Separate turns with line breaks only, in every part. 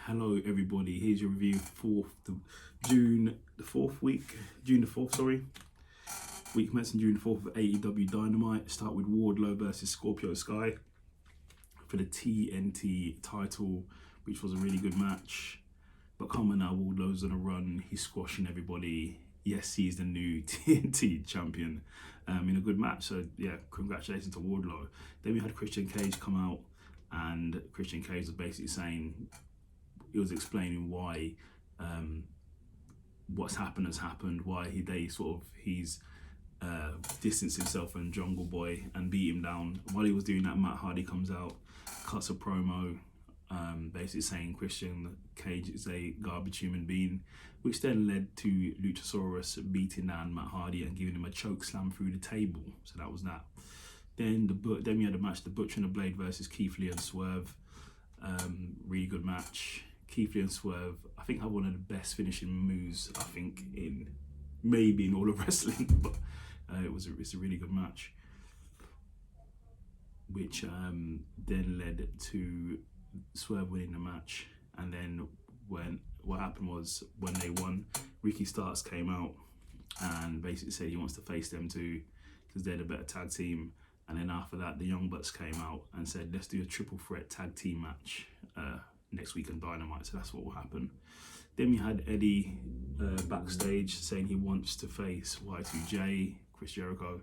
Hello everybody, here's your review for June the 4th, week commencing June the 4th of AEW Dynamite. Start with Wardlow versus Scorpio Sky for the TNT title, which was a really good match. But come on now, Wardlow's on a run, he's squashing everybody. Yes, he's the new TNT champion in a good match. So yeah, congratulations to Wardlow. Then we had Christian Cage come out, and Christian Cage was basically saying, he was explaining why what's happened has happened, why he's distanced himself from Jungle Boy and beat him down. While he was doing that, Matt Hardy comes out, cuts a promo, basically saying Christian Cage is a garbage human being, which then led to Luchasaurus beating down Matt Hardy and giving him a choke slam through the table. So that was that. Then we had a match, The Butcher and the Blade versus Keith Lee and Swerve. Really good match. Keith Lee and Swerve, I think, have one of the best finishing moves, I think, maybe in all of wrestling, but it's a really good match, which then led to Swerve winning the match. And then what happened was, when they won, Ricky Starks came out and basically said he wants to face them too because they're the better tag team. And then after that, the Young Bucks came out and said, let's do a triple threat tag team match next week on Dynamite. So that's what will happen. Then we had Eddie backstage saying he wants to face Y2J, Chris Jericho.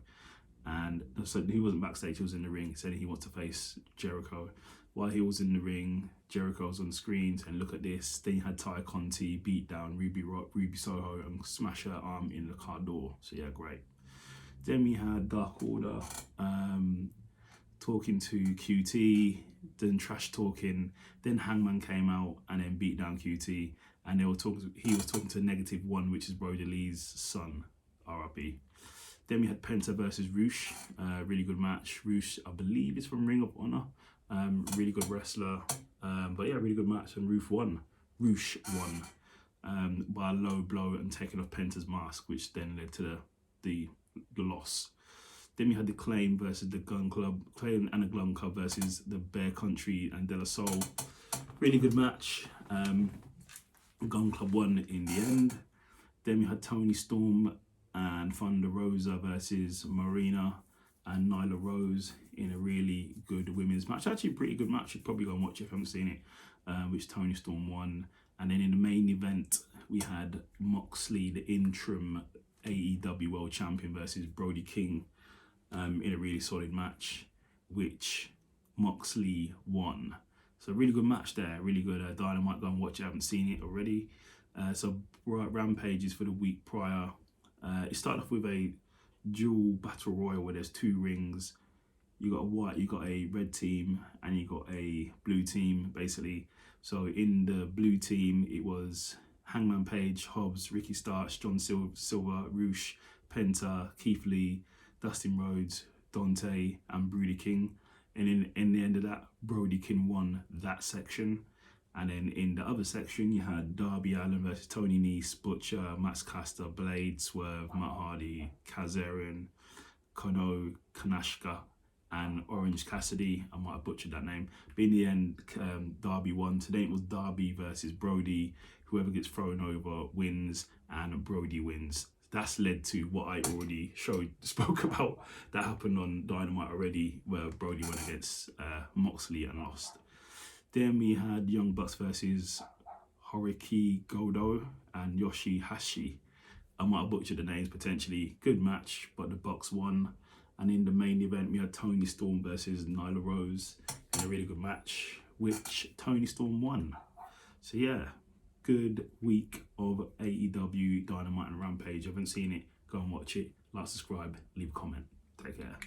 And so he wasn't backstage, he was in the ring, saying he wants to face Jericho. While he was in the ring, Jericho was on the screen saying, look at this. Then you had Ty Conti beat down Ruby Soho and smash her arm in the car door. So yeah, great. Then we had Dark Order talking to QT, then trash talking. Then Hangman came out and then beat down QT, and he was talking to Negative One, which is Brody Lee's son, RIP. Then we had Penta versus Roosh, really good match. Roosh, I believe, is from Ring of Honor, really good wrestler. But yeah, really good match, and Roosh won by a low blow and taking off Penta's mask, which then led to the loss. Then we had the Claim versus the Gun Club, Claim and the Gun Club versus the Bear Country and De La Soul. Really good match. Gun Club won in the end. Then we had Toni Storm and Thunder Rosa versus Marina and Nyla Rose in a really good women's match. Actually, a pretty good match. You'd probably go and watch it if you haven't seen it, which Toni Storm won. And then in the main event, we had Moxley, the interim AEW World Champion, versus Brody King in a really solid match, which Moxley won. So really good match there, really good. Dynamite, go and watch it, I haven't seen it already. So Rampage is for the week prior. It started off with a dual battle royal where there's two rings. You got a white, you got a red team, and you got a blue team, basically. So in the blue team, it was Hangman Page, Hobbs, Ricky Starks, John Silver, Roosh, Penta, Keith Lee, Dustin Rhodes, Dante, and Brody King. And in the end of that, Brody King won that section. And then in the other section, you had Darby Allin versus Tony Nese, Butcher, Max Caster, Blade, Swerve, Matt Hardy, Kazarian, Kano, Kanashka, and Orange Cassidy. I might have butchered that name. But in the end, Darby won. Today it was Darby versus Brody. Whoever gets thrown over wins, and Brody wins. That's led to what I already spoke about. That happened on Dynamite already, where Brody went against Moxley and lost. Then we had Young Bucks versus Horiki Godo and Yoshi-Hashi. I might have butchered the names potentially. Good match, but the Bucks won. And in the main event, we had Toni Storm versus Nyla Rose in a really good match, which Toni Storm won. So yeah, good week of AEW Dynamite and Rampage. If you haven't seen it, go and watch it. Like, subscribe, leave a comment. Take care.